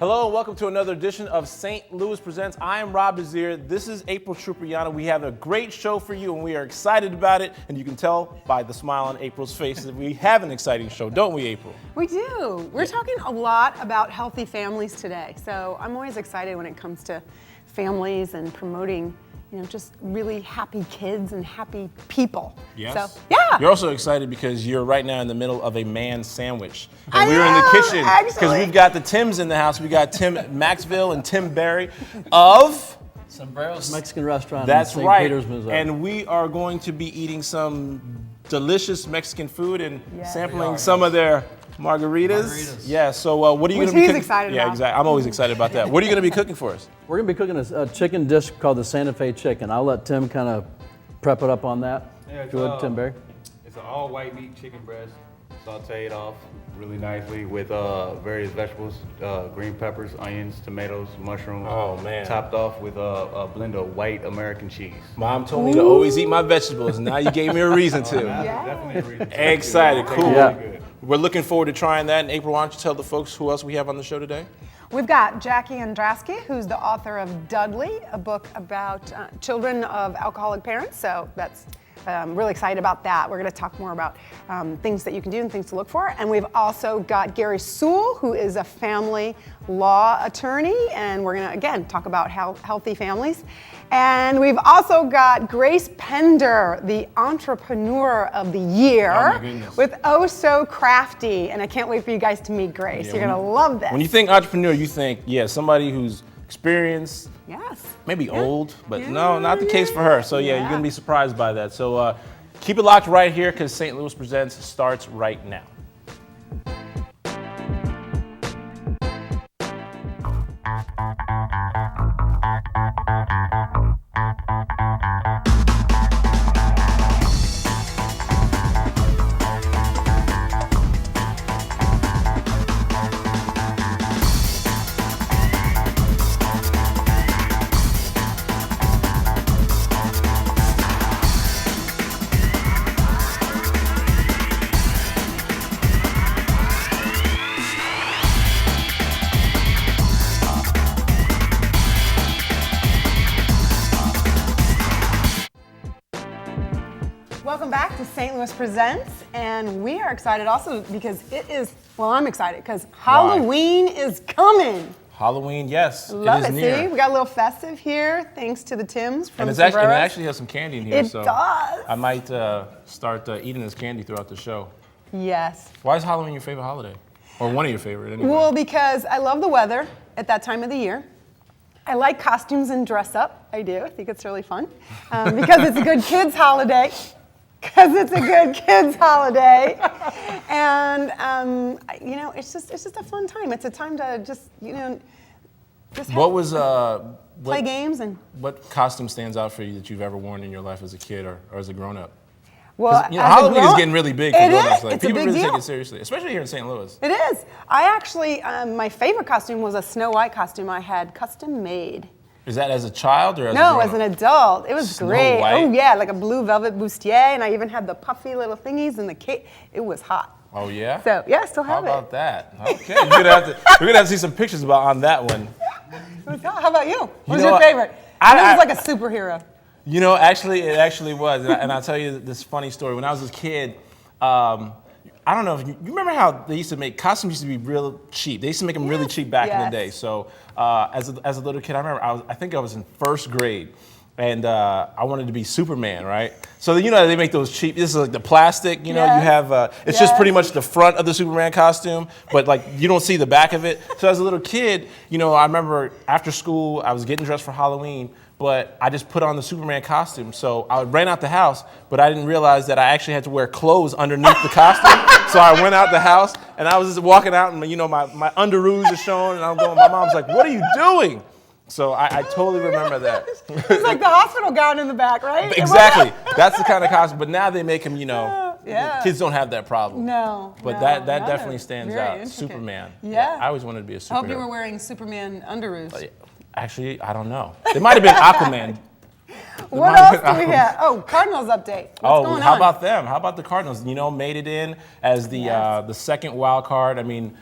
Hello and welcome to another edition of St. Louis Presents. I am Rob Desir. This is April Trupriana. We have a great show for you and we are excited about it. And you can tell by the smile on April's face that we have an exciting show, don't we, April? We do. We're talking a lot about healthy families today. So I'm always excited when it comes to families and promoting, just really happy kids and happy people. Yes. So, yeah. You're also excited because you're right now in the middle of a man sandwich. And we're in the kitchen because we've got the Tims in the house. We got Tim Maxville and Tim Berry of Sombreros Mexican Restaurant That's in St. right. Peters, Missouri. And we are going to be eating some delicious Mexican food and sampling some of their margaritas. Yeah, so what are you going to be cooking? He's excited about. Yeah, exactly. I'm always excited about that. What are you going to be cooking for us? We're going to be cooking a chicken dish called the Santa Fe chicken. I'll let Tim kind of prep it up on that. Yeah, Good, Tim Berry. It's an all white meat chicken breast, sauteed off really nicely with various vegetables, green peppers, onions, tomatoes, mushrooms. Oh, man. Topped off with a blend of white American cheese. Mom told me to always eat my vegetables, and now you gave me a reason to. Definitely a reason. Excited, cool. Yeah. Good. We're looking forward to trying that. And April, why don't you tell the folks who else we have on the show today? We've got Jackie Andrasky, who's the author of Dudley, a book about children of alcoholic parents. So that's really excited about that. We're going to talk more about things that you can do and things to look for. And we've also got Gary Sewell, who is a family law attorney. And we're going to, again, talk about healthy families. And we've also got Grace Pender, the Entrepreneur of the Year, with Oh So Crafty. And I can't wait for you guys to meet Grace. You're going to love this. When you think entrepreneur, you think, somebody who's experienced, maybe old, but no, not the case for her. So you're going to be surprised by that. So keep it locked right here because St. Louis Presents starts right now. Welcome back to St. Louis Presents, and we are excited also because I'm excited because Halloween is coming. Halloween, yes, Love it is near. See, we got a little festive here thanks to the Tims from And it Sombreros. actually has some candy in here, It so does. I might start eating this candy throughout the show. Yes. Why is Halloween your favorite holiday? Or one of your favorite, anyway? Well, because I love the weather at that time of the year. I like costumes and dress up. I do. I think it's really fun because it's a good kids' holiday. And it's just a fun time. It's a time to just play games and. What costume stands out for you that you've ever worn in your life as a kid or as a grown-up? Well, Halloween is getting really big for grown-ups. It's people a big really deal. take it seriously, especially here in St. Louis. It is. I actually, my favorite costume was a Snow White costume I had custom made. Is that as a child or as a No, grown-up? as an adult. It was Snow great. White? Oh yeah, like a blue velvet bustier, and I even had the puffy little thingies and the cape. It was hot. Oh yeah? So yeah, I still How have it. about that? Okay, we're gonna have to see some pictures on that one. How about you? What's know your what? favorite? I was like a superhero. It actually was, and I'll tell you this funny story. When I was a kid, I don't know if you remember how they used to make costumes used to be real cheap. They used to make them really cheap back in the day. So as a little kid, I remember I think I was in first grade, and I wanted to be Superman, right? So they make those cheap. This is like the plastic. You have it's just pretty much the front of the Superman costume, but like you don't see the back of it. So as a little kid, I remember after school I was getting dressed for Halloween. But I just put on the Superman costume. So I ran out the house, but I didn't realize that I actually had to wear clothes underneath the costume. So I went out the house, and I was just walking out, and my underoos are showing, and I'm going, my mom's like, what are you doing? So I totally remember that. It's like the hospital gown in the back, right? Exactly. That's the kind of costume. But now they make them, Yeah. kids don't have that problem. No. But no, that none definitely of it. stands Very out. intricate. Superman. Yeah. I always wanted to be a superhero. I hope you were wearing Superman underoos. Actually, I don't know. It might have been Aquaman. What else do we have? Oh, Cardinals update. What's going how on? about them? How about the Cardinals? Made it in as the second wild card. I mean,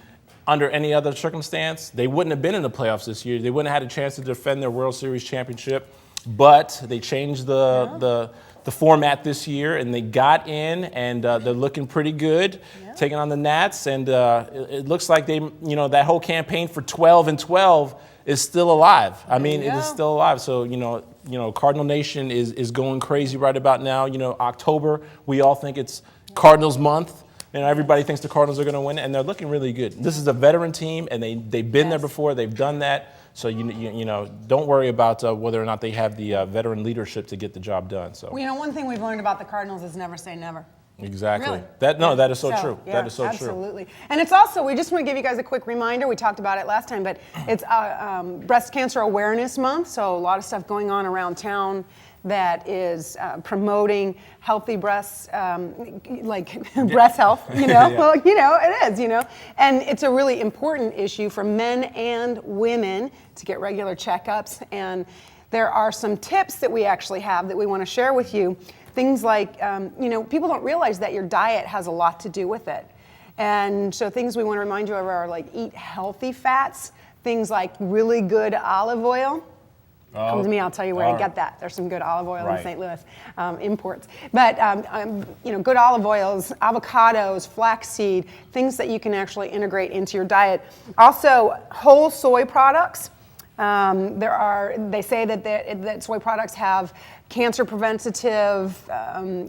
under any other circumstance, they wouldn't have been in the playoffs this year. They wouldn't have had a chance to defend their World Series championship. But they changed the format this year, and they got in, and they're looking pretty good, taking on the Nats. And it looks like they, that whole campaign for 12-12 is still alive. I mean, it is still alive. So, Cardinal Nation is going crazy right about now. October, we all think it's Cardinals month. Everybody thinks the Cardinals are going to win, and they're looking really good. This is a veteran team, and they've been there before. They've done that. So, don't worry about whether or not they have the veteran leadership to get the job done. So, one thing we've learned about the Cardinals is never say never. Exactly. Really? That is so true. Yeah, that is so absolutely. true. And it's also, we just want to give you guys a quick reminder. We talked about it last time, but it's Breast Cancer Awareness Month. So a lot of stuff going on around town that is promoting healthy breasts, like breast health, Well, it is, And it's a really important issue for men and women to get regular checkups. And there are some tips that we actually have that we want to share with you. Things like, people don't realize that your diet has a lot to do with it. And so things we want to remind you of are like eat healthy fats, things like really good olive oil. Come to me, I'll tell you where to get that. There's some good olive oil in St. Louis, imports. But, good olive oils, avocados, flaxseed, things that you can actually integrate into your diet. Also, whole soy products. They say that soy products have cancer preventative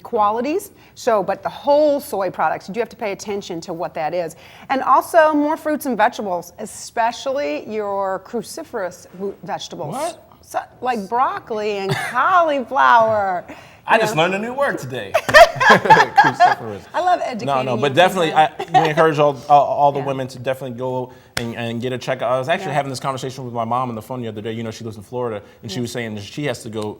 qualities. But the whole soy products, you do have to pay attention to what that is. And also more fruits and vegetables, especially your cruciferous vegetables. What? So, like broccoli and cauliflower. I just learned a new word today. Cruciferous. I love educating. No, but definitely, we encourage all the women to definitely go and get a checkup. I was actually having this conversation with my mom on the phone the other day. She lives in Florida, and she was saying that she has to go,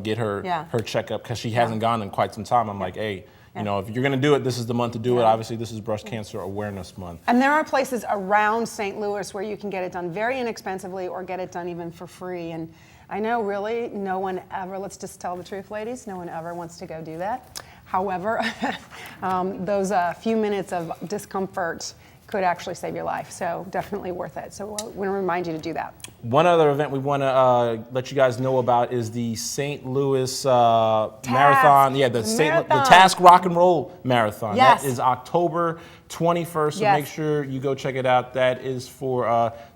get her checkup because she hasn't gone in quite some time. I'm like, hey. If you're going to do it, this is the month to do it. Obviously, this is Breast Cancer Awareness Month. And there are places around St. Louis where you can get it done very inexpensively or get it done even for free. And I know really no one ever, let's just tell the truth, ladies, no one ever wants to go do that. However, those few minutes of discomfort could actually save your life. So definitely worth it. So we want to remind you to do that. One other event we want to let you guys know about is the St. Louis Marathon. Yeah, the Task Rock and Roll Marathon. Yes. That is October 21st. So make sure you go check it out. That is for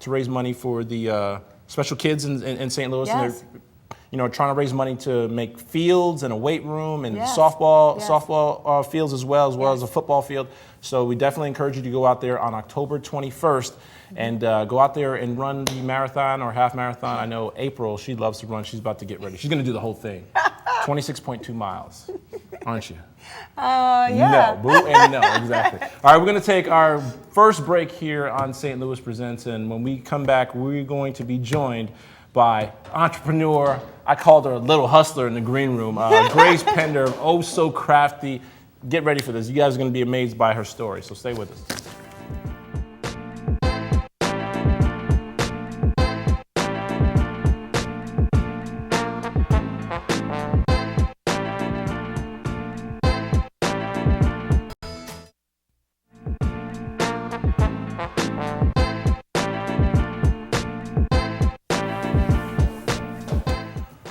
to raise money for the special kids in St. Louis. Yes. And they're trying to raise money to make fields and a weight room and softball fields as well as a football field. So we definitely encourage you to go out there on October 21st and go out there and run the marathon or half marathon. I know April, she loves to run. She's about to get ready. She's going to do the whole thing. 26.2 miles, aren't you? Yeah. No, boo and no, exactly. All right, we're going to take our first break here on St. Louis Presents, and when we come back, we're going to be joined by entrepreneur, I called her a little hustler in the green room, Grace Pender of Oh So Crafty. Get ready for this. You guys are going to be amazed by her story, so stay with us.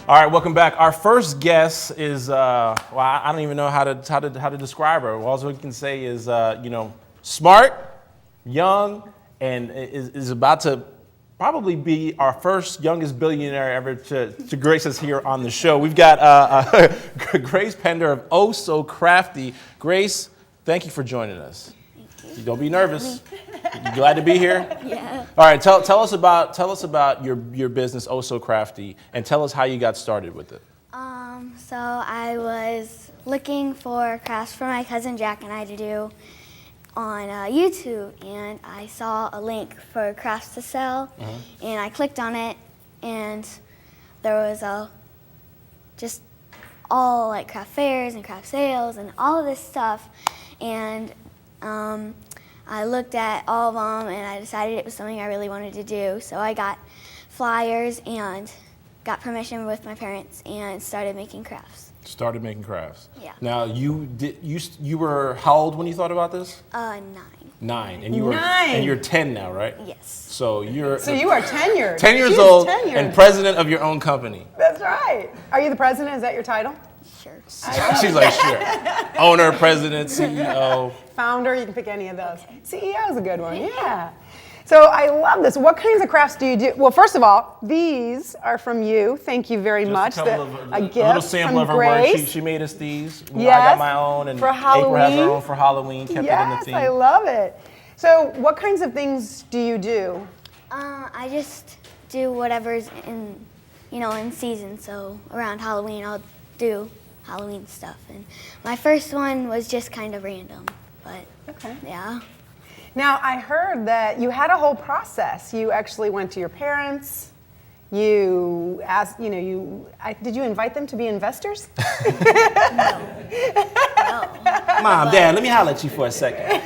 All right, welcome back. Our first guest is, I don't even know how to describe her. All we can say is, smart, young, and is about to probably be our first youngest billionaire ever to grace us here on the show. We've got Grace Pender of Oh So Crafty. Grace, thank you for joining us. You don't be nervous. You glad to be here? Yeah. All right, tell us about your business, Oh So Crafty, and tell us how you got started with it. So I was looking for crafts for my cousin Jack and I to do on YouTube, and I saw a link for crafts to sell, and I clicked on it, and there was just all like craft fairs and craft sales and all of this stuff, and I looked at all of them and I decided it was something I really wanted to do. So I got flyers and got permission with my parents and started making crafts. Started making crafts. Yeah. Now you were how old when you thought about this? 9. 9, and you were 9. and you're 10 now, right? Yes. So you're So you are tenured. 10 years She's old tenured. and president of your own company. That's right. Are you the president? Is that your title? Sure. She's like, sure. Owner, president, CEO. Founder, you can pick any of those. CEO is a good one, yeah. So I love this. What kinds of crafts do you do? Well, first of all, these are from you. Thank you very much. Just a gift little sample from of her work. Grace. She made us these. I Yes, got my own, and for April has her Halloween. own for Halloween. Kept it in the Yes, theme. I love it. So what kinds of things do you do? I just do whatever's in season. So around Halloween, I'll do Halloween stuff. And my first one was just kind of random, but Okay. yeah. Now, I heard that you had a whole process. You actually went to your parents. You asked, did you invite them to be investors? Mom, Dad, let me holler at you for a second.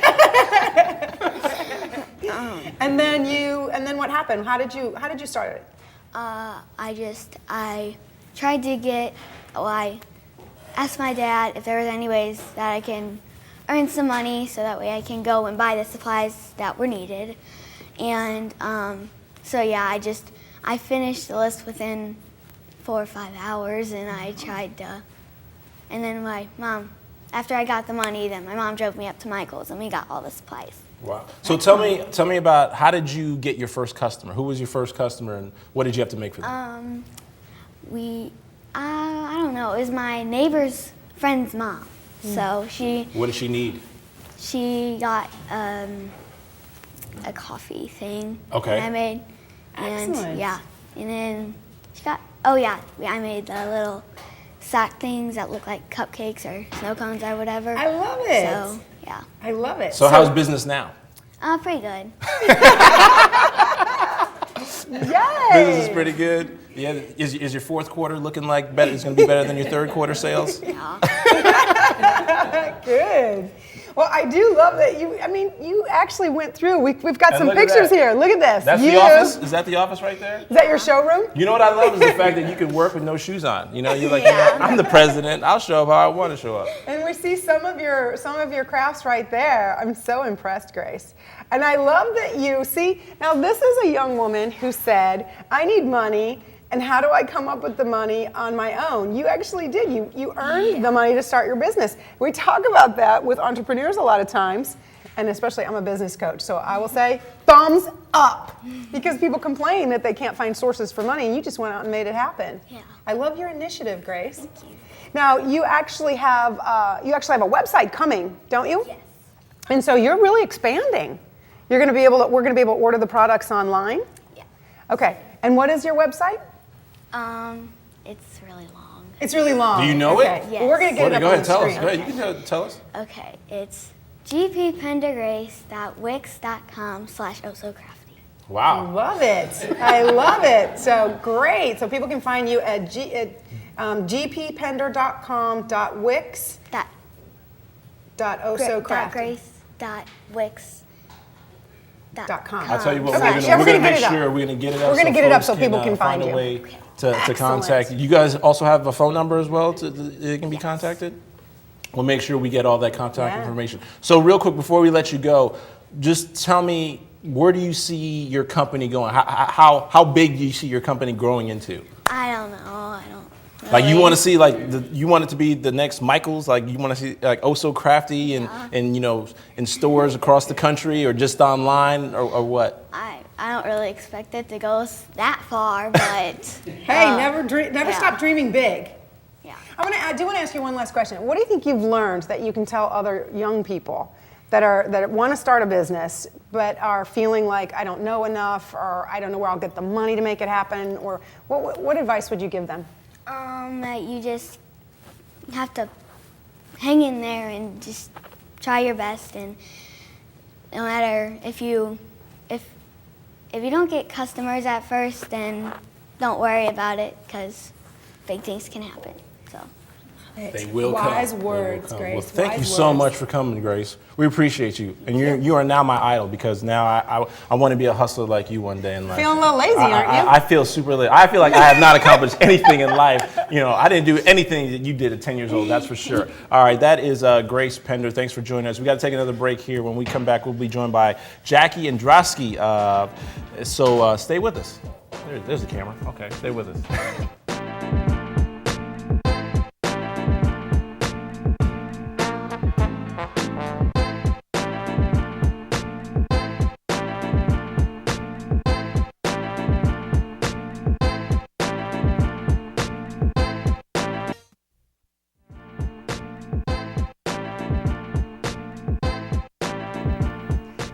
And then what happened? How did you start it? I tried to I asked my dad if there was any ways that I can earn some money so that way I can go and buy the supplies that were needed. And I finished the list within 4 or 5 hours, and I tried to, and then after I got the money, then my mom drove me up to Michael's and we got all the supplies. Wow. So tell me about, how did you get your first customer? Who was your first customer, and what did you have to make for them? I don't know, it was my neighbor's friend's mom. So What did she need? she got a coffee thing. Okay. And I made, and Excellent. yeah, and then she got, I made the little sack things that look like cupcakes or snow cones or whatever. I love it. So yeah, I love it. So how's business now? pretty good. Yay! Business is pretty good. Yeah. Is your fourth quarter looking like it's going to be better than your third quarter sales? Yeah. Good. Well, I do love that you actually went through. We've got And some look at pictures that. here. Look at this. That's You- the office? Is that the office right there? Is that your showroom? You know what I love is the fact that you can work with no shoes on. You're like, I'm the president. I'll show up how I want to show up. And we see some of your crafts right there. I'm so impressed, Grace. And I love that you see, now this is a young woman who said, I need money, and how do I come up with the money on my own? You actually did. You earned the money to start your business. We talk about that with entrepreneurs a lot of times, and especially I'm a business coach, so I will say thumbs up, because people complain that they can't find sources for money, and you just went out and made it happen. Yeah. I love your initiative, Grace. Thank you. Now you actually have a website coming, don't you? Yes. And so you're really expanding. We're going to be able to order the products online. Yeah. Okay. And what is your website? It's really long. It's really long. Do you know okay. it? Yes. Well, we're going to get it up Go on ahead, the tell us. screen. Go ahead, you can tell us. Okay, it's gppendergrace.wix.com/ohsocrafty. Wow. Love it. I love it. So great. So people can find you at gppender.com.wix. Grace.wix.com. I'll tell you what, Okay. we're Yeah, going to get make it up. sure we're going to get it up. We're gonna get it up folks so people can find a you. way to Excellent. contact you. You guys also have a phone number as well they can be contacted? We'll make sure we get all that contact Yeah. information. So real quick, before we let you go, just tell me, where do you see your company going? How big do you see your company growing into? I don't know. I don't. Like you really- want to see you want it to be the next Michaels, like you want to see like Oh So Crafty and in stores across the country, or just online, or what? I don't really expect it to go that far, but Hey, never yeah. stop dreaming big. yeah. I do want to ask you one last question. What do you think you've learned that you can tell other young people that want to start a business but are feeling like I don't know enough, or I don't know where I'll get the money to make it happen, or what advice would you give them? That you just have to hang in there and just try your best, and no matter if you don't get customers at first, then don't worry about it, because big things can happen. So They will come. Wise They will words, come. Grace. Well, thank you Wise so words. much for coming, Grace. We appreciate you. And you are now my idol because now I want to be a hustler like you one day in life. Feeling a little lazy, aren't you? I feel super lazy. I feel like I have not accomplished anything in life. You know, I didn't do anything that you did at 10 years old, that's for sure. All right, that is Grace Pender. Thanks for joining us. We got to take another break here. When we come back, we'll be joined by Jackie Andrasky. So stay with us. There's the camera. Okay, stay with us.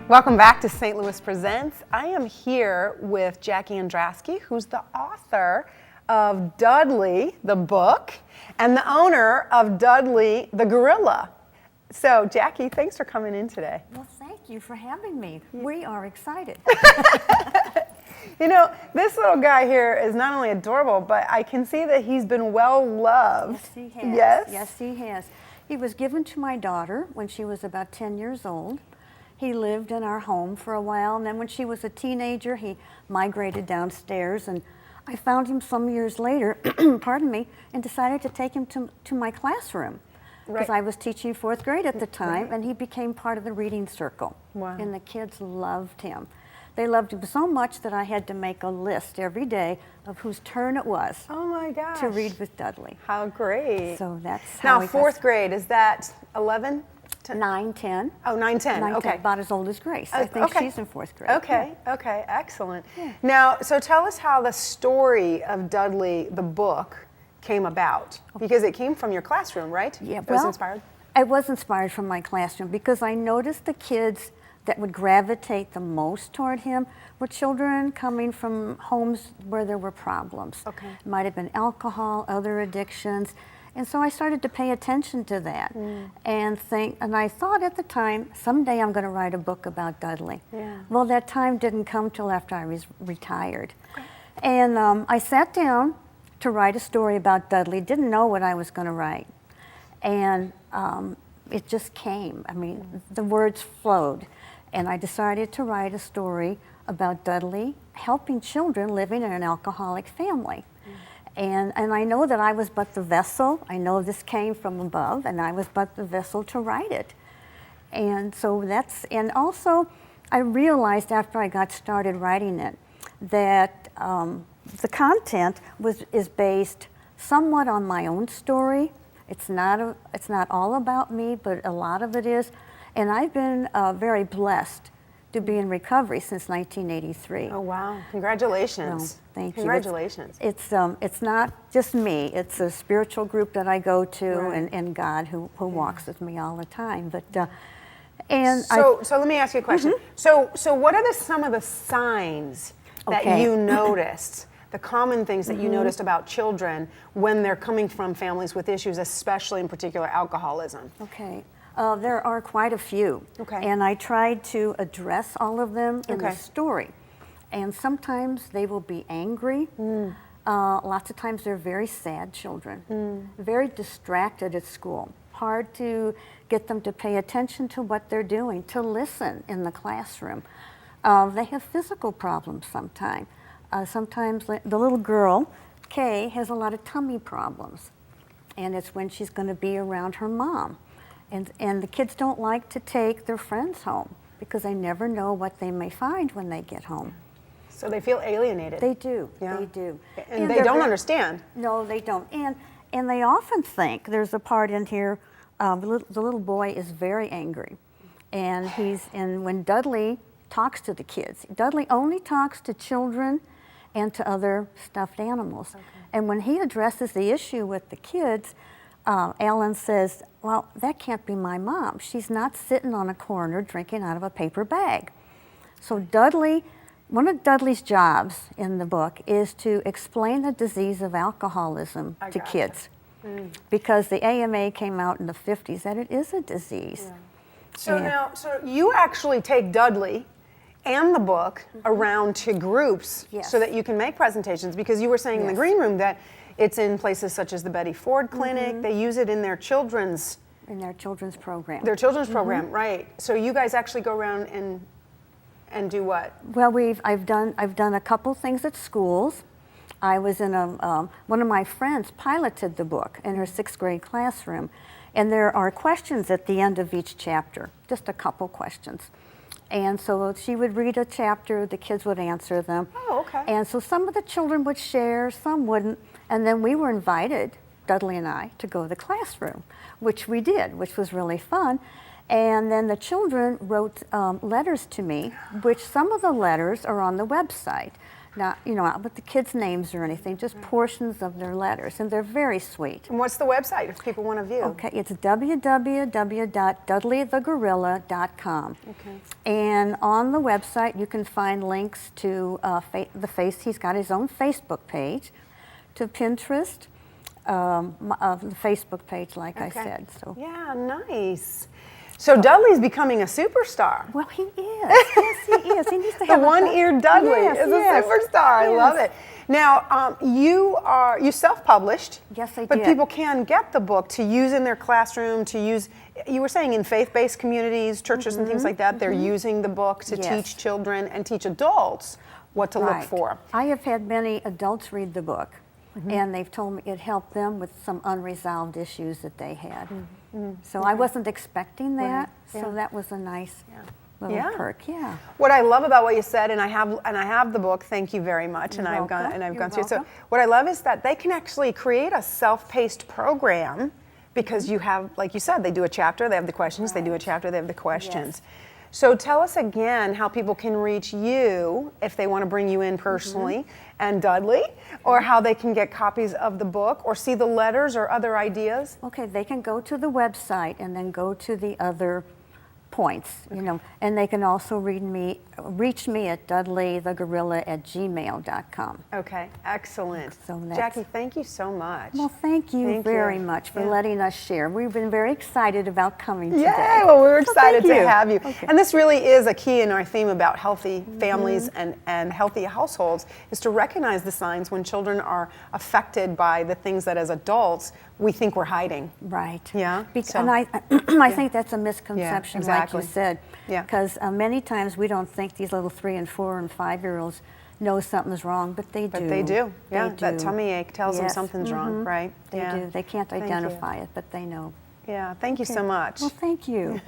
Welcome back to St. Louis Presents. I am here with Jackie Andrasky, who's the author of Dudley, the book, and the owner of Dudley, the gorilla. So, Jackie, thanks for coming in today. Well, thank you for having me. We are excited. You know, this little guy here is not only adorable, but I can see that he's been well loved. Yes, he has. Yes? Yes, he has. He was given to my daughter when she was about 10 years old. He lived in our home for a while, and then when she was a teenager, he migrated downstairs, and I found him some years later, pardon me, and decided to take him to my classroom. Because Right. I was teaching 4th grade at the time, and he became part of the reading circle. Wow. And the kids loved him. They loved him so much that I had to make a list every day of whose turn it was Oh my gosh. to read with Dudley. How great. So that's how Now, we 4th grade, is that 11? 9, 10. Oh, 9, 10. 9, Okay. 10, about as old as Grace. I think okay. she's in 4th grade. Okay, okay, excellent. Now, so tell us how the story of Dudley, the book, came about. Because it came from your classroom, right? Yeah, It was inspired? I was inspired from my classroom because I noticed the kids that would gravitate the most toward him were children coming from homes where there were problems. Okay. It might have been alcohol, other addictions. And so I started to pay attention to that and I thought at the time, someday I'm going to write a book about Dudley. Yeah. Well, that time didn't come till after I was retired. Okay. And I sat down to write a story about Dudley, didn't know what I was going to write. And it just came. I mean, the words flowed. And I decided to write a story about Dudley helping children living in an alcoholic family. And I know that I was but the vessel. I know this came from above, and I was but the vessel to write it. And so and also I realized after I got started writing it that the content is based somewhat on my own story. It's not all about me, but a lot of it is. And I've been very blessed to be in recovery since 1983. Oh, wow. Congratulations. Well, thank you. Congratulations. It's not just me. It's a spiritual group that I go to, Right. and God who walks with me all the time. But and So let me ask you a question. So what are some of the signs that Okay. you noticed, the common things that you noticed about children when they're coming from families with issues, especially in particular alcoholism? Okay. There are quite a few. Okay. And I tried to address all of them in the Okay. story. And sometimes they will be angry. Lots of times they're very sad children, very distracted at school. Hard to get them to pay attention to what they're doing, to listen in the classroom. They have physical problems sometimes. Sometimes the little girl, Kay, has a lot of tummy problems. And it's when she's going to be around her mom. And the kids don't like to take their friends home because they never know what they may find when they get home. So they feel alienated. They do. Yeah. They do. And they they're don't very- understand. No, they don't. And they often think, there's a part in here, the little boy is very angry. And when Dudley talks to the kids, Dudley only talks to children and to other stuffed animals. Okay. And when he addresses the issue with the kids, Alan says, well, that can't be my mom. She's not sitting on a corner drinking out of a paper bag. So one of Dudley's jobs in the book is to explain the disease of alcoholism to gotcha. kids. Because the AMA came out in the 50s that it is a disease. Yeah. So you actually take Dudley and the book around to groups Yes. so that you can make presentations, because you were saying in the Yes. green room that It's in places such as the Betty Ford Clinic. They use it in their children's program. program, right? So you guys actually go around and do what? Well, I've done a couple things at schools. I was in one of my friends piloted the book in her 6th grade classroom, and there are questions at the end of each chapter, just a couple questions. And so she would read a chapter, the kids would answer them. Oh, okay. And so some of the children would share, some wouldn't, and then we were invited, Dudley and I, to go to the classroom, which we did, which was really fun. And then the children wrote letters to me, which some of the letters are on the website. Not, not with the kids' names or anything, just portions of their letters, and they're very sweet. And what's the website if people want to view? Okay, it's www.dudleythegorilla.com. Okay. And on the website, you can find links to he's got his own Facebook page, to Pinterest, the Facebook page, like I said. So. Yeah, nice. So Dudley's becoming a superstar. Well, he is. Yes, he is. He needs to have The one-eared Dudley is a superstar. I love it. Now, you self-published. Yes, I but did. people can get the book to use in their classroom, to use, you were saying in faith-based communities, churches and things like that, they're using the book to teach children and teach adults what to look for. I have had many adults read the book, and they've told me it helped them with some unresolved issues that they had. So I wasn't expecting that, so that was a nice little perk. Yeah. What I love about what you said, and I have the book. Thank you very much. And I've gone through it. So what I love is that they can actually create a self-paced program because you have, like you said, they do a chapter, they have the questions. They do a chapter, they have the questions. Yes. So tell us again how people can reach you if they want to bring you in personally and Dudley, or how they can get copies of the book or see the letters or other ideas. Okay, they can go to the website and then go to the other points, and they can also reach me at dudleythegorilla@gmail.com. Okay, excellent. So Jackie, thank you so much. Well, thank you very much for letting us share. We've been very excited about coming today. Yeah, well, we're excited to have you. Okay. And this really is a key in our theme about healthy families and healthy households, is to recognize the signs when children are affected by the things that as adults we think we're hiding. Right. Yeah. And I think that's a misconception, like you said. Yeah. Because many times we don't think these little 3 and 4 and 5-year-olds know something's wrong, but they do. But they do. Yeah. They That do. tummy ache tells them something's wrong, right? They do. They can't identify it, but they know. Yeah. Thank you so much. Well, thank you.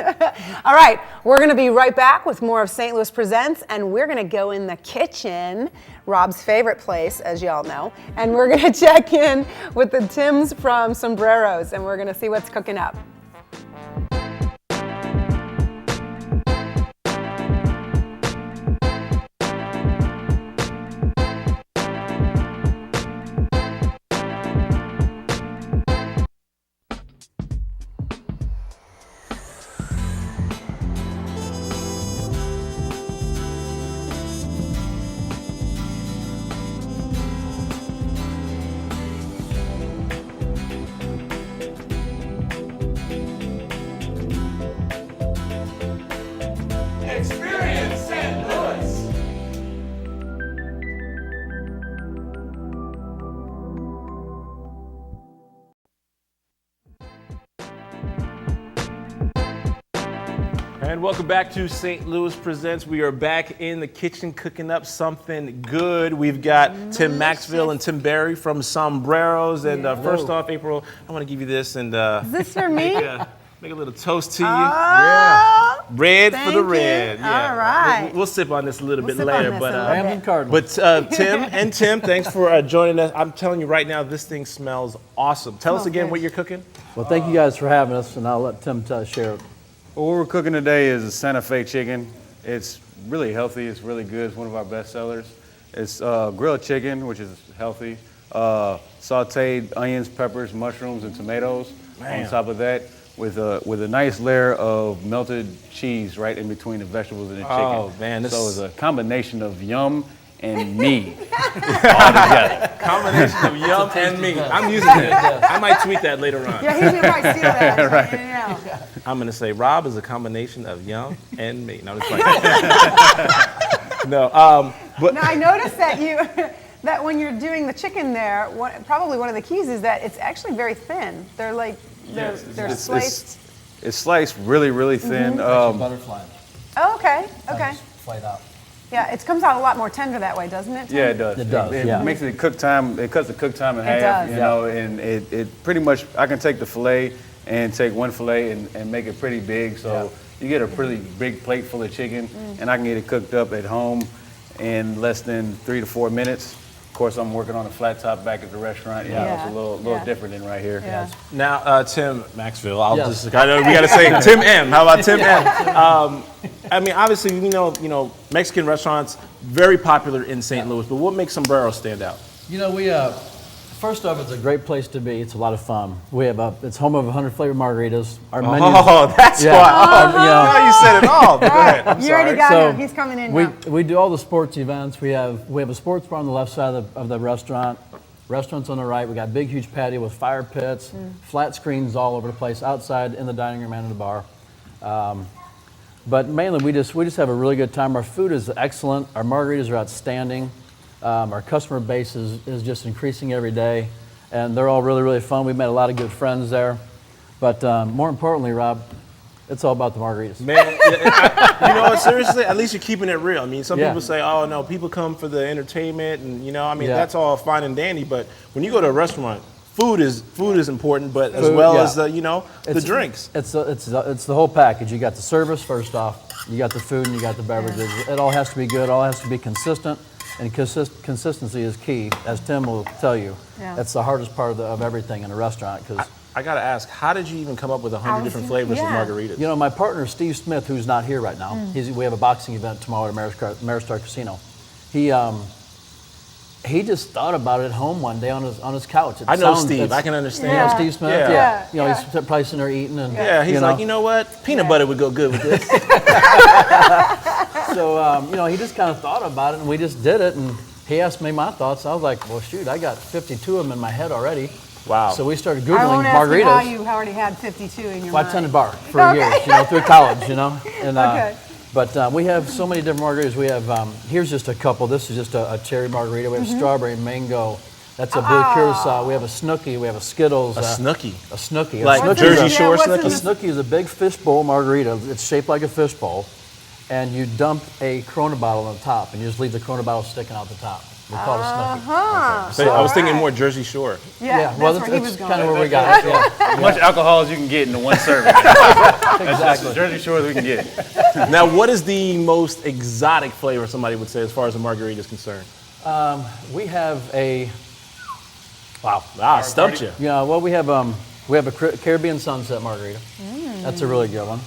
All right, we're going to be right back with more of St. Louis Presents, and we're going to go in the kitchen, Rob's favorite place, as y'all know, and we're going to check in with the Tims from Sombreros, and we're going to see what's cooking up. Experience St. Louis. And welcome back to St. Louis Presents. We are back in the kitchen cooking up something good. We've got Tim Maxville and Tim Barry from Sombreros. And first off, April, I want to give you this and Is this for me? make a little toast to you. Yeah. Red for the red. Yeah. All right. We'll sip on this a little bit later. But Tim, thanks for joining us. I'm telling you right now, this thing smells awesome. Tell us again what you're cooking. Well, thank you guys for having us, and I'll let Tim share it. Well, what we're cooking today is a Santa Fe chicken. It's really healthy. It's really good. It's one of our best sellers. It's grilled chicken, which is healthy. Sauteed onions, peppers, mushrooms, and tomatoes. On top of that, with a nice layer of melted cheese right in between the vegetables and the chicken. Oh man, so it's a combination of yum and me all together. Combination of yum and me. I'm using it. I might tweet that later on. Yeah, he's going to probably steal that. Right. Yeah. I'm going to say Rob is a combination of yum and me. No, just like no. But Now I noticed that that when you're doing the chicken there, probably one of the keys is that it's actually very thin. They're like, they're sliced. It's sliced really, really thin. Butterfly. Oh, okay, okay. Flayed out. Yeah, it comes out a lot more tender that way, doesn't it? Tim? Yeah, it does. It does, It yeah. makes it cook time. It cuts the cook time in It half. does. You know, and it pretty much. I can take the fillet and take one fillet and make it pretty big. So you get a pretty big plate full of chicken, and I can get it cooked up at home in less than 3 to 4 minutes. Of course, I'm working on a flat top back at the restaurant. Yeah. It's a little different than right here. Yeah. Now, Tim Maxfield, I know we Yes. got to say Tim M. How about Tim M? I mean, obviously, you know, Mexican restaurants very popular in St. Louis, but what makes Sombrero stand out? You know, we first off, it's a great place to be. It's a lot of fun. We have it's home of 100 flavor margaritas. Our menu. Oh, that's why. Oh, now you said it all. Go ahead. I'm You sorry. already got So, him. He's coming in We now. we do all the sports events. We have a sports bar on the left side of the restaurant. Restaurants on the right. We got big, huge patio with fire pits, flat screens all over the place, outside in the dining room and in the bar. But mainly, we just have a really good time. Our food is excellent. Our margaritas are outstanding. Our customer base is just increasing every day, and they're all really, really fun. We've met a lot of good friends there. But more importantly, Rob, it's all about the margaritas. Man, you know what, seriously, at least you're keeping it real. I mean, some Yeah. people say, oh, no, people come for the entertainment, and, you know, I mean, Yeah. that's all fine and dandy, but when you go to a restaurant, food is important, but as Food, well yeah. as the, you know, the It's- drinks. It's the whole package. You got the service first off, you got the food, and you got the beverages. It all has to be good. It all has to be consistent, and consistency is key, as Tim will tell you. Yeah. That's the hardest part of everything in a restaurant. Because I got to ask, how did you even come up with 100 different flavors of margaritas? you know, my partner Steve Smith, who's not here right now. We have a boxing event tomorrow at Ameristar Casino. He just thought about it at home one day on his couch. I know Steve. I can understand. You know Steve Smith? Yeah. Yeah. You know, Yeah. he's probably sitting there eating and He's like, you know what? Peanut butter would go good with this. So, you know, he just kind of thought about it, and we just did it, and he asked me my thoughts. I was like, well, shoot, I got 52 of them in my head already. Wow. So we started I Googling won't ask you how margaritas. you already had 52 in your Well, I mind. attended bar for Okay. years, you know, through college, you know. And, Okay. But we have so many different margaritas. We have, here's just a couple. This is just a cherry margarita. We have strawberry, mango. That's a blue curacao. We have a Snooki. We have a Skittles. A Snooki. A Snooki. Like a Snooki Jersey is a- Shore what's Snooki? in A this? Snooki is a big fishbowl margarita. It's shaped like a fishbowl, and you dump a Corona bottle on the top, and you just leave the Corona bottle sticking out the top. We call it a Snooki. Huh. So I was thinking more Jersey Shore. Yeah, that's well, where he was going. kind of where we got it. Yeah, As much alcohol as you can get in one serving. That's as Jersey Shore as we can get. Now, what is the most exotic flavor, somebody would say, as far as a margarita is concerned? we have a. Wow, I stumped you. Yeah, well, we have a Caribbean Sunset margarita. That's a really good one.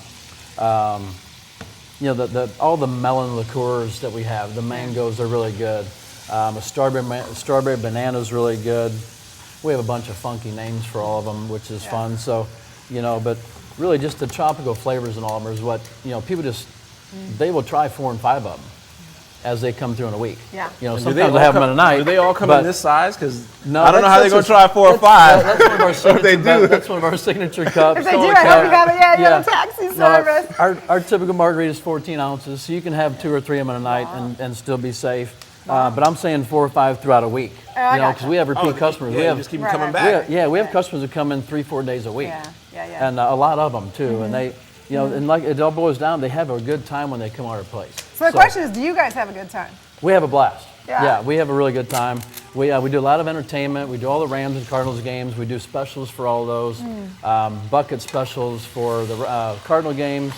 You know, all the melon liqueurs that we have, the mangoes are really good. A strawberry banana is really good. We have a bunch of funky names for all of them, which is fun. So, you know, but really just the tropical flavors in all of them is what, you know, people just, they will try 4 and 5 of them as they come through in a week. Yeah. You know, And do sometimes all I have them come- in a night. Do they all come but- in this size? Because No, I don't know how they're going that's to try 4 or 5. That's one of our signature. they do. That's one of our signature cups. If they do, I hope you got it. Yeah, you have a taxi No, service. our typical margarita is 14 ounces, so you can have 2 or 3 of them in a night and still be safe. But I'm saying 4 or 5 throughout a week. Oh, I You know, gotcha. because we have repeat customers. Yeah, we you have just keep Right, coming right. back. we have customers who come in 3-4 days a week. Yeah. And a lot of them too. And they, you know, and like it all boils down, they have a good time when they come to our place. So the question is, do you guys have a good time? We have a blast. Yeah. We have a really good time. We do a lot of entertainment. We do all the Rams and Cardinals games. We do specials for all those. Bucket specials for the Cardinal games.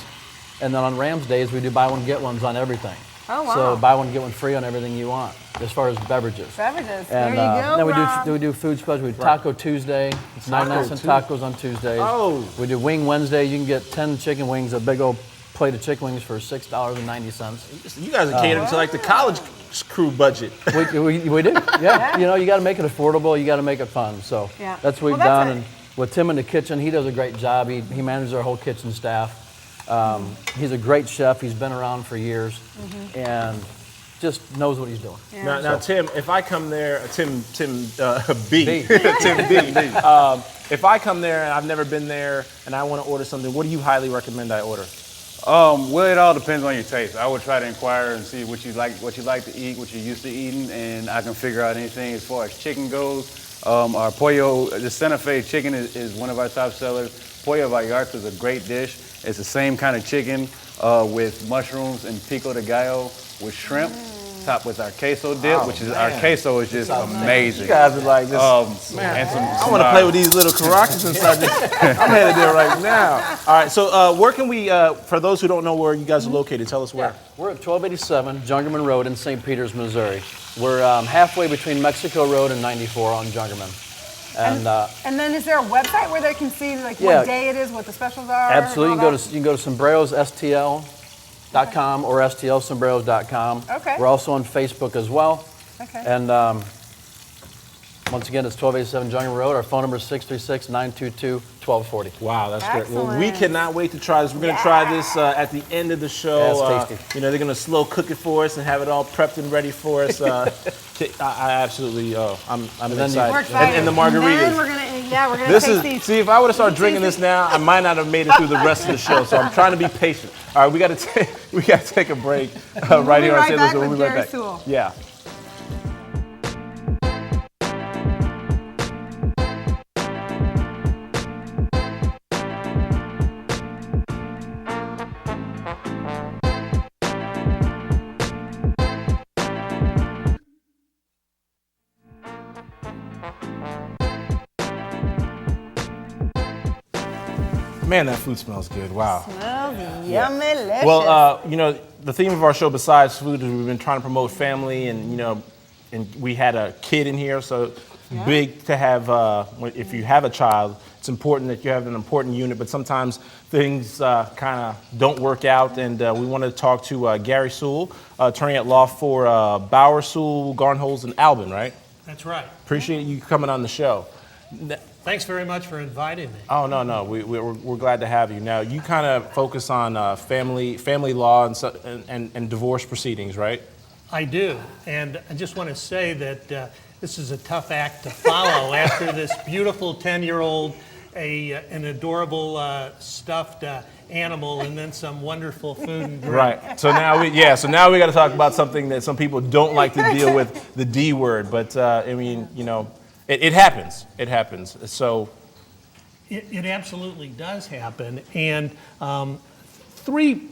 And then on Rams days, we do buy one, get ones on everything. Oh, wow. So buy one, get one free on everything you want, as far as beverages. Beverages. And there you go, then Rob. we do food specials. We do Taco Tuesday. It's 99-cent tacos on Tuesdays. Oh. We do Wing Wednesday. You can get 10 chicken wings, a big old plate of chicken wings for $6.90. You guys are catering to like the college crew budget. We do, yeah. You know, you got to make it affordable. You got to make it fun. So Yeah. that's what we've Well, that's done. it. And with Tim in the kitchen, he does a great job. He manages our whole kitchen staff. He's a great chef. He's been around for years, and just knows what he's doing. Yeah. Now, Tim, if I come there, Tim B, B. Tim B. If I come there and I've never been there and I want to order something, what do you highly recommend I order? Well, it all depends on your taste. I would try to inquire and see what you like to eat, what you're used to eating, and I can figure out anything as far as chicken goes. Our pollo, the Santa Fe chicken is one of our top sellers. Pollo Vallarta is a great dish. It's the same kind of chicken with mushrooms and pico de gallo with shrimp, topped with our queso dip, which is our queso is just amazing. You guys are like this. And I want to play with these little Caracas inside this. I'm headed there right now. All right, so where can we, for those who don't know where you guys are located, tell us where. We're at 1287 Jungerman Road in St. Peters, Missouri. We're halfway between Mexico Road and 94 on Jungerman. And then is there a website where they can see like Yeah. what day it is, what the specials are? Absolutely. and all You can go to sombrerosstl.com or stlsombreros.com. Okay. We're also on Facebook as well. Okay. And once again, it's 1287 Jungerman Road. Our phone number is 636-922-1240. Wow, that's great. Well, we Excellent. cannot wait to try this. We're going to try this at the end of the show. Yeah, it's tasty. You know, they're going to slow cook it for us and have it all prepped and ready for us. I absolutely, I'm excited. We're excited. And the And then margaritas. we're gonna This taste is, these. see, if I would have started drinking this now, I might not have made it through the rest of the show. So I'm trying to be patient. All right, we got to take a break right here on right St. back Louis. with We'll be right Gary back. Sewell. Yeah. Man, that food smells good. Wow. Smells yummy, delicious. Well, you know, the theme of our show, besides food, is we've been trying to promote family, and you know, and we had a kid in here, so big to have. If you have a child, it's important that you have an important unit. But sometimes things kind of don't work out, and we wanted to talk to Gary Sewell, attorney at law for Bauer, Sewell, Garnholz, and Albin. Right? That's right. Appreciate you coming on the show. Thanks very much for inviting me. Oh, no. We're glad to have you. Now, you kind of focus on family law and divorce proceedings, right? I do, and I just want to say that this is a tough act to follow after this beautiful 10-year-old, an adorable stuffed animal, and then some wonderful food and drink. Right. So now we got to talk about something that some people don't like to deal with, the D word. But I mean, you know, it happens. It happens. So It absolutely does happen, and three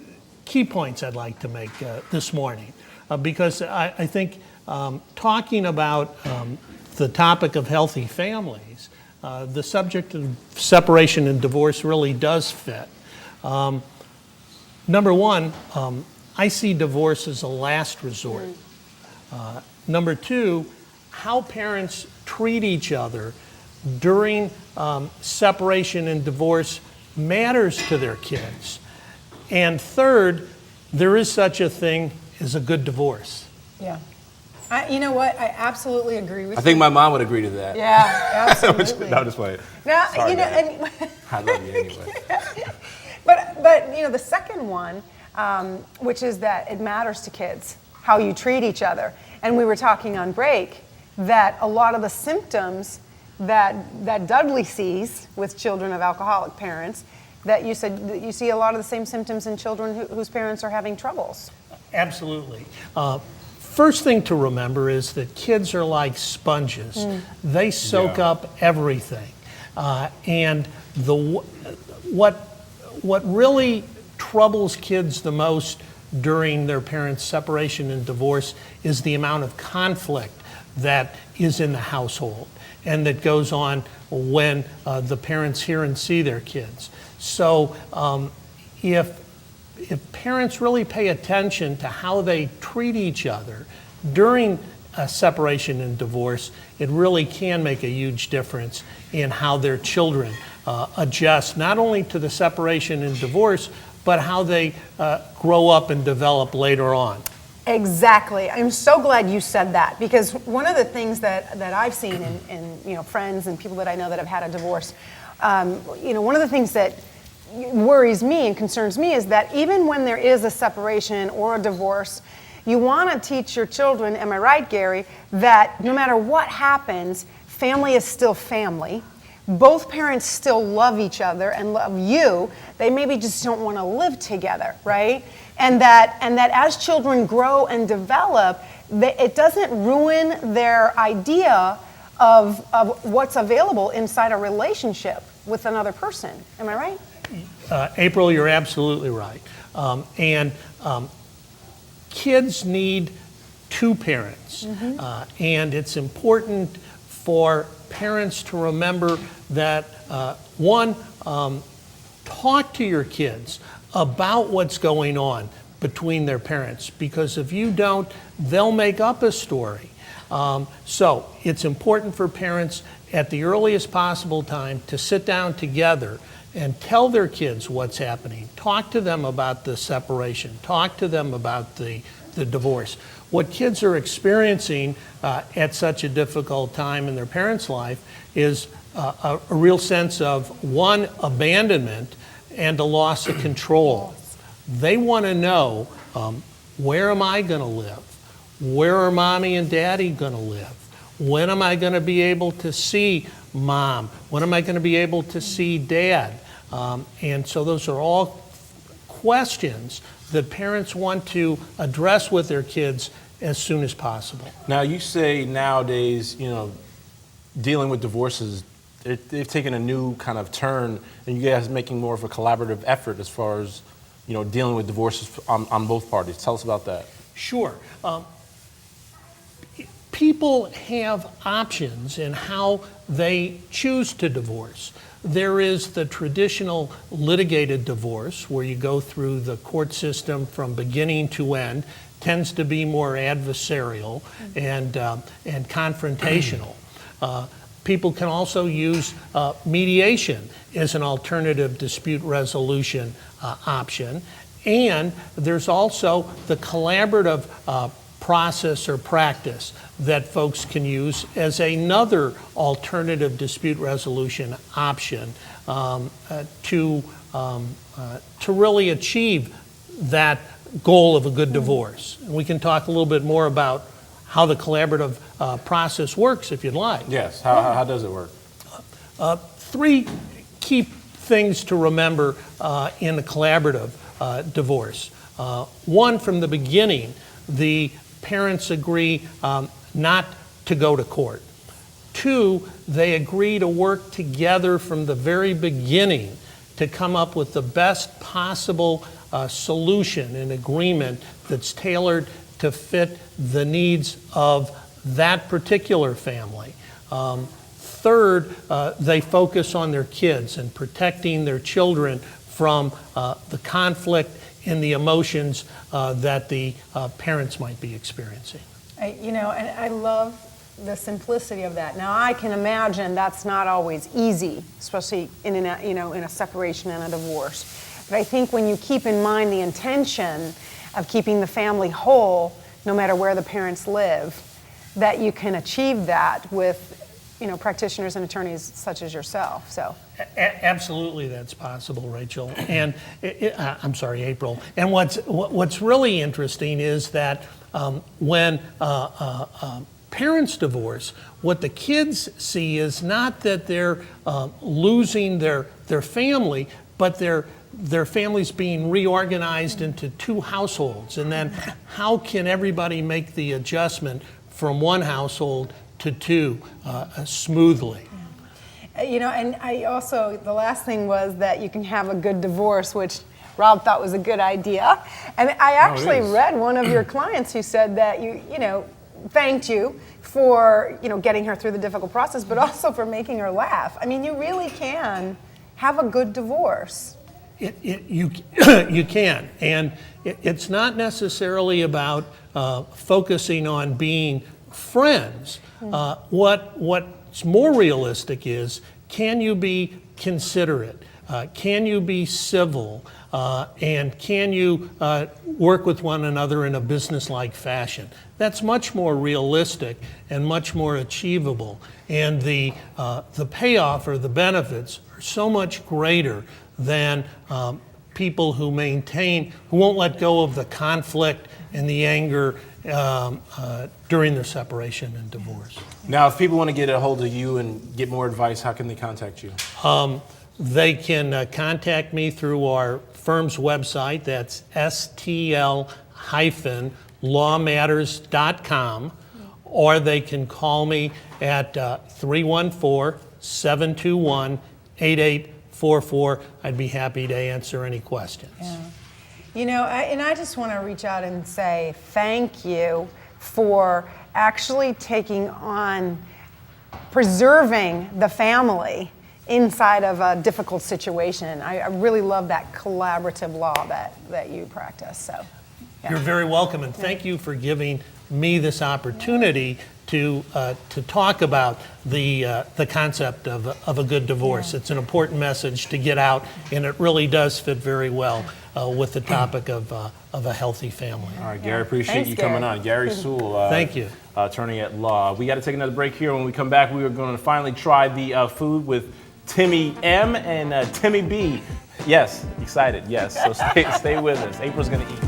key points I'd like to make this morning, because I think talking about the topic of healthy families, the subject of separation and divorce really does fit. Number one, I see divorce as a last resort. Number two, how parents treat each other during separation and divorce matters to their kids. And third, there is such a thing as a good divorce. Yeah. You know what? I absolutely agree with you. I think my mom would agree to that. Yeah, absolutely. No, just wait. Now, Sorry, you know, Dad. and, I love you anyway. but you know, the second one, which is that it matters to kids how you treat each other. And we were talking on break that a lot of the symptoms that Dudley sees with children of alcoholic parents, that you said that you see a lot of the same symptoms in children whose parents are having troubles. Absolutely. First thing to remember is that kids are like sponges. They soak up everything. And what really troubles kids the most during their parents' separation and divorce is the amount of conflict that is in the household and that goes on when the parents hear and see their kids. So if parents really pay attention to how they treat each other during a separation and divorce, it really can make a huge difference in how their children adjust, not only to the separation and divorce, but how they grow up and develop later on. Exactly. I'm so glad you said that, because one of the things that I've seen in you know, friends and people that I know that have had a divorce, you know, one of the things that worries me and concerns me is that even when there is a separation or a divorce, you want to teach your children, am I right, Gary, that no matter what happens, family is still family, both parents still love each other and love you. They maybe just don't want to live together, right? And that as children grow and develop, it doesn't ruin their idea of what's available inside a relationship with another person. Am I right? April, you're absolutely right. Kids need two parents. And it's important for parents to remember that, one, talk to your kids about what's going on between their parents, because if you don't, they'll make up a story. So it's important for parents at the earliest possible time to sit down together and tell their kids what's happening. Talk to them about the separation. Talk to them about the divorce. What kids are experiencing at such a difficult time in their parents' life is a real sense of, one, abandonment and a loss of control. They want to know, where am I going to live? Where are mommy and daddy going to live? When am I going to be able to see mom? When am I going to be able to see dad? And so those are all questions that parents want to address with their kids as soon as possible. Now, you say nowadays, dealing with divorces, they've taken a new kind of turn, and you guys are making more of a collaborative effort as far as, dealing with divorces on both parties. Tell us about that. Sure. People have options in how they choose to divorce. There is the traditional litigated divorce, where you go through the court system from beginning to end. Tends to be more adversarial and confrontational. People can also use mediation as an alternative dispute resolution option. And there's also the collaborative process or practice that folks can use as another alternative dispute resolution option to really achieve that goal of a good divorce. And we can talk a little bit more about how the collaborative process works if you'd like. Yes, how does it work? Three key things to remember in the collaborative divorce. One, from the beginning, the parents agree not to go to court. Two, they agree to work together from the very beginning to come up with the best possible solution and agreement that's tailored to fit the needs of that particular family. Third, they focus on their kids and protecting their children from the conflict and the emotions that the parents might be experiencing. And I love the simplicity of that. Now, I can imagine that's not always easy, especially in a separation and a divorce. But I think when you keep in mind the intention of keeping the family whole, no matter where the parents live, that you can achieve that with, practitioners and attorneys such as yourself. So. Absolutely, that's possible, Rachel. And I'm sorry, April. And what's really interesting is that when parents divorce, what the kids see is not that they're losing their family, but their families being reorganized into two households. And then how can everybody make the adjustment from one household to two smoothly? And I also, the last thing was that you can have a good divorce, which Rob thought was a good idea. And I actually read one of your clients who said that you thanked you for, getting her through the difficult process, but also for making her laugh. I mean, you really can have a good divorce. You can, and it's not necessarily about focusing on being friends. What's more realistic is, can you be considerate? Can you be civil? And can you work with one another in a business-like fashion? That's much more realistic and much more achievable. And the payoff or the benefits are so much greater than people who won't let go of the conflict and the anger during their separation and divorce. Now, if people want to get a hold of you and get more advice, how can they contact you? They can contact me through our firm's website. That's stl-lawmatters.com, or they can call me at 314-721-8844. I'd be happy to answer any questions. Yeah. You know, and I just want to reach out and say thank you for actually taking on preserving the family inside of a difficult situation. I really love that collaborative law that you practice. So, yeah. You're very welcome, and thank you for giving me this opportunity to talk about the concept of a good divorce. It's an important message to get out, and it really does fit very well with the topic of a healthy family. All right, Gary, appreciate Thanks, you Gary. coming on. Gary Sewell, Thank you. Attorney at law. We got to take another break here. When we come back, we are going to finally try the food with Timmy M and Timmy B. Yes, excited, yes. So stay with us. April's going to eat.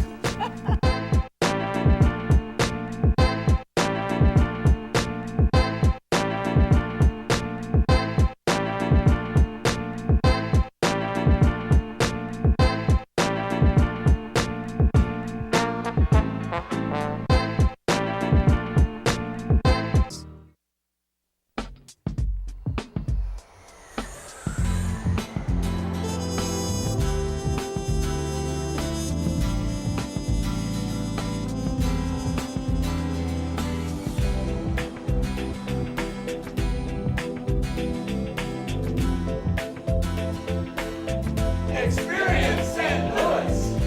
Experience St. Louis.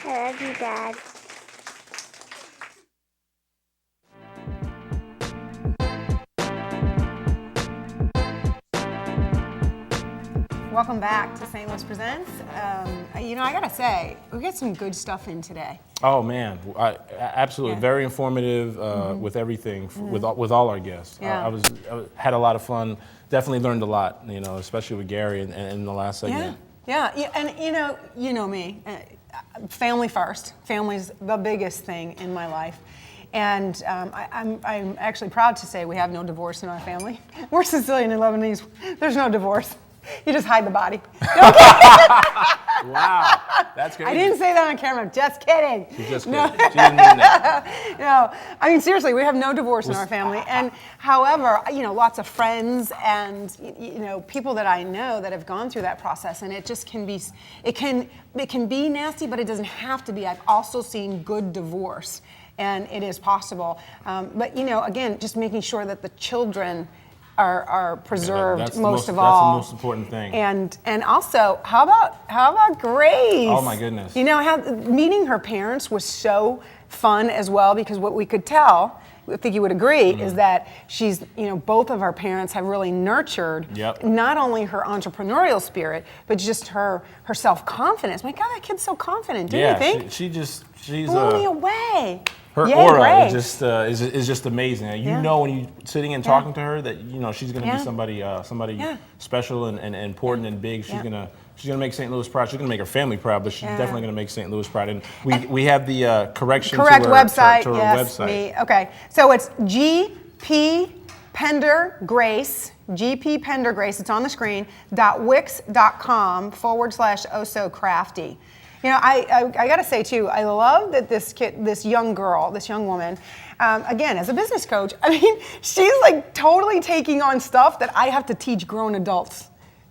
I love you, Dad. Welcome back to St. Louis Presents. You know, I gotta say, we got some good stuff in today. Oh man, absolutely, Yeah. very informative with everything, with all our guests. Yeah. I had a lot of fun. Definitely learned a lot, you know, especially with Gary and in the last segment. Yeah, and you know me, family first. Family's the biggest thing in my life. And I'm actually proud to say we have no divorce in our family. We're Sicilian and Lebanese. There's no divorce. You just hide the body. Wow, that's great. I didn't say that on camera. Just kidding. She's just kidding. She didn't mean that. No, I mean seriously, we have no divorce in our family. And however, you know, lots of friends and you know people that I know that have gone through that process, and it just can be, it can be nasty, but it doesn't have to be. I've also seen good divorce, and it is possible. But you know, again, just making sure that the children are preserved That's most of that's all. the most important thing. And also, how about Grace? Oh my goodness. You know, meeting her parents was so fun as well, because what we could tell, I think you would agree, is that she's, you know, both of our parents have really nurtured not only her entrepreneurial spirit, but just her self-confidence. My God, that kid's so confident, didn't you think? she's Blew me away. her Yay, aura Grace. is just amazing. You Yeah. know when you sitting and talking to her that you know she's going to Yeah. be somebody Yeah. special and important and big. She's Yeah. gonna make St. Louis proud. She's gonna make her family proud, but she's Yeah. definitely gonna make St. Louis proud. And we have the correction Correct to her, website. to her Yes, website. me. Okay, so it's GP Pender Grace. GP Pender Grace. It's on the screen. .wix.com/oh so crafty. You know, I got to say too, I love that this young woman, again, as a business coach, I mean, she's like totally taking on stuff that I have to teach grown adults,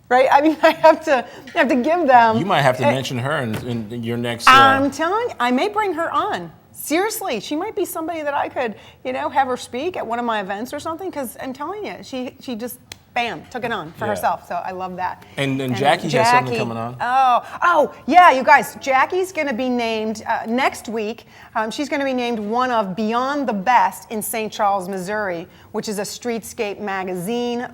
right? I mean, I have to give them. You might have to mention her in your next. I'm telling you, I may bring her on. Seriously, she might be somebody that I could, you know, have her speak at one of my events or something, because I'm telling you, she just, bam, took it on for herself. So I love that. And Jackie has something coming on. Oh, yeah, you guys. Jackie's going to be named next week. She's going to be named one of Beyond the Best in St. Charles, Missouri, which is a Streetscape magazine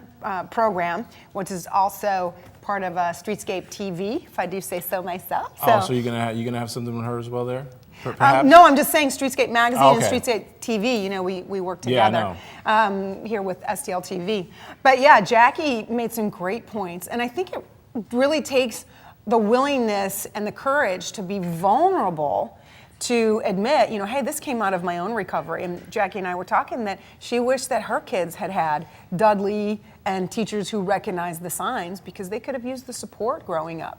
program, which is also part of Streetscape TV, if I do say so myself. So you're gonna have something with her as well there. perhaps? No, I'm just saying Streetscape Magazine Oh, and okay. Streetscape TV, you know, we work Yeah, I together here with STL TV. But yeah, Jackie made some great points. And I think it really takes the willingness and the courage to be vulnerable to admit, you know, hey, this came out of my own recovery. And Jackie and I were talking that she wished that her kids had had Dudley and teachers who recognized the signs because they could have used the support growing up.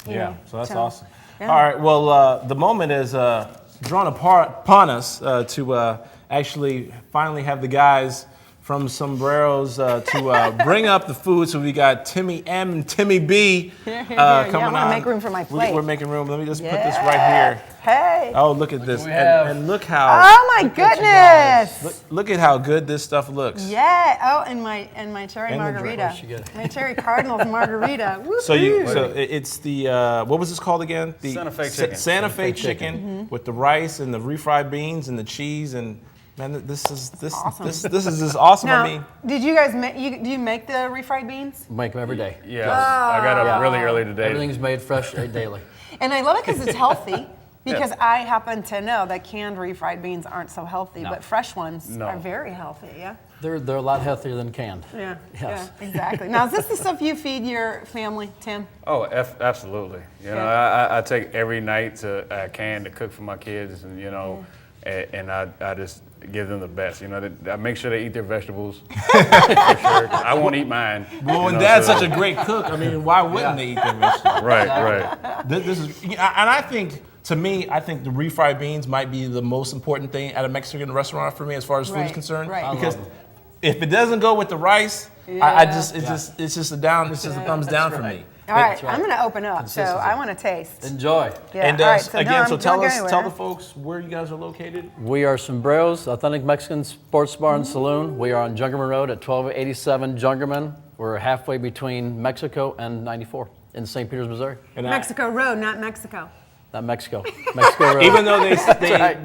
Yeah, so that's so, awesome. yeah. All right, well, the moment is drawn upon us to actually finally have the guys from Sombreros to bring up the food. So we got Timmy M and Timmy B coming I wanna on. make room for my plate. We're making room. Let me just put this right here. Hey. Oh, look at this. we have? And look how Oh my goodness. look at how good this stuff looks. Yeah. Oh, and my cherry And the margarita. drink. What'd you get? My cherry Cardinals margarita. So Woohoo. it's the what was this called again? The Santa Fe chicken. Santa Fe chicken with the rice and the refried beans and the cheese and man, this is Awesome. this is just awesome. Now, I mean, did you guys do you make the refried beans? Make them every day. Yes, I got up really early today. Everything's made fresh daily. And I love it because it's healthy. Because I happen to know that canned refried beans aren't so healthy, No. but fresh ones No. are very healthy. Yeah. They're a lot healthier than canned. Yeah. Yes. Yeah. Exactly. Now, is this the stuff you feed your family, Tim? Oh, absolutely. You know, Yeah. I take every night I can to cook for my kids, and you know, and I just give them the best. You know, I make sure they eat their vegetables. For sure. I won't eat mine. well, when you know, Dad's so- such a great cook, I mean, why wouldn't they eat their vegetables? right. This is, and I think. To me, I think the refried beans might be the most important thing at a Mexican restaurant for me as far as food is Right, concerned. right. I Because love them. if it doesn't go with the rice, it's just a down, it's just a thumbs down for me. All right, right. I'm going to open up, so Consistency. I want to taste. Enjoy. Yeah. And all right, so again, don't tell go tell anywhere. the folks where you guys are located. We are Sombreros, authentic Mexican sports bar and saloon. We are on Jungerman Road at 1287 Jungerman. We're halfway between Mexico and 94 in St. Peters, Missouri. And Mexico Road, not Mexico. Not Mexico. Mexico Road. even though right.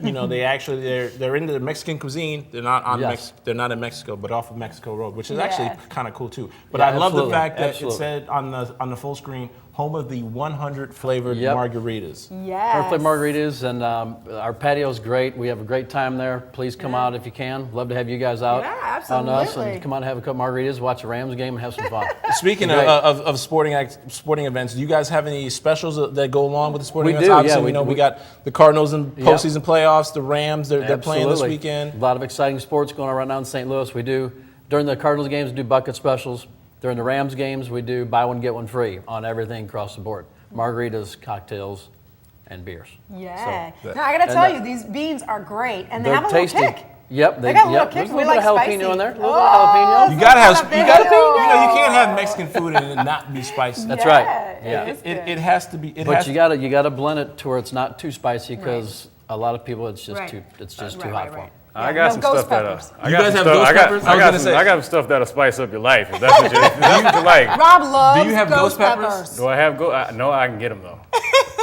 you know, they're into the Mexican cuisine. They're not on Yes. they're not in Mexico, but off of Mexico Road, which is Yeah. actually kind of cool too. But Yeah, I love the absolutely. fact that Absolutely. it said on the full screen, home of the 100 flavored Yep. margaritas. Yes. Perfect margaritas, and our patio's great. We have a great time there. Please come out if you can. Love to have you guys out Yeah, on us, absolutely. and come out and have a couple margaritas, watch a Rams game, and have some fun. Speaking Great. of sporting events, do you guys have any specials that go along with the sporting We events? do, yeah, Obviously, we we know do. we got the Cardinals in Yep. postseason playoffs, the Rams, they're playing this Absolutely. weekend. A lot of exciting sports going on right now in St. Louis. We do, during the Cardinals games, we do bucket specials. During the Rams games, we do buy one, get one free on everything across the board. Margaritas, cocktails, and beers. Yeah. So- now, I got to and tell that- you, these beans are great, and they They're have a tasty. little kick. Yep, They got a little yep. kick. There's a We little bit of like jalapeno spicy. in there. A little Oh, bit of jalapeno. You gotta have, jalapeno. you can't have Mexican food and it not be spicy. That's Yeah, right. it Yeah. is good. It has to be. But you gotta blend it to where it's not too spicy because a lot of people it's just Right. too Right, hot right, for right. them. I Yeah, got no some ghost stuff that peppers. I You got guys some have stuff- ghost I got- peppers? I I was got gonna some- say. I got some stuff that'll spice up your life. If that's what you, if that's what you like. Rob loves Do you have ghost peppers? Do I have no, I can get them though.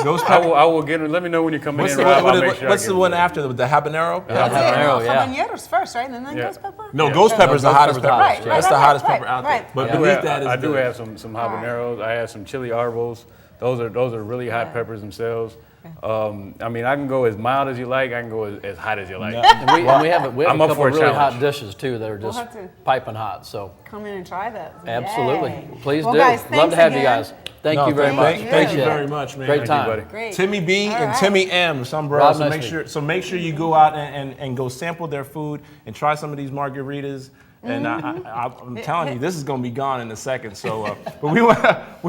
Ghost I pepper. will get them. Let me know when you're coming What's in, the, Rob. what- I'll what- make sure what's I the get one them. after the habanero? That's it. Habanero, No, yeah. habaneros first, right? And then Yeah. ghost pepper? No, Yeah. ghost pepper is the Ghost hottest pepper's pepper. hottest, yeah. That's the Right, hottest right, pepper out right. there. But I do beneath have- that is I do the- have some habaneros. I have some chili arbos. Those are really hot peppers themselves. I mean, I can go as mild as you like. I can go as hot as you like. And we have I'm a up couple for a really hot challenge. dishes too that are just have to- piping hot. So Come in and try those. absolutely, Yay. please Well, do. guys, Love thanks to have you again. guys. Thank No, you very much. thank you Appreciate very it. much, man. Great Thank you, time. buddy. Great. Timmy B All and right. Timmy M, sombrero. Rob, So nice to make sure you go out and go sample their food and try some of these margaritas. And I'm telling you, this is going to be gone in a second. So, but we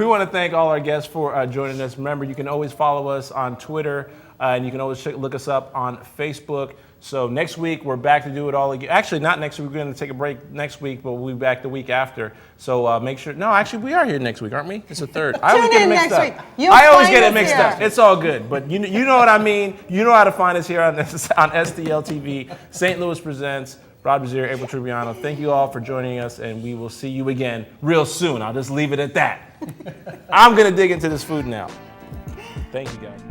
want to thank all our guests for joining us. Remember, you can always follow us on Twitter, and you can always look us up on Facebook. So next week we're back to do it all again. Actually, not next week. We're going to take a break next week, but we'll be back the week after. So make sure. No, actually, we are here next week, aren't we? It's the third. I always Tune get it in mixed next up. week. You'll I always find get it us mixed here. up. It's all good, but you know what I mean. You know how to find us here on STL TV. St. Louis Presents. Rod Brazier, April Tribbiano. Thank you all for joining us, and we will see you again real soon. I'll just leave it at that. I'm gonna dig into this food now. Thank you, guys.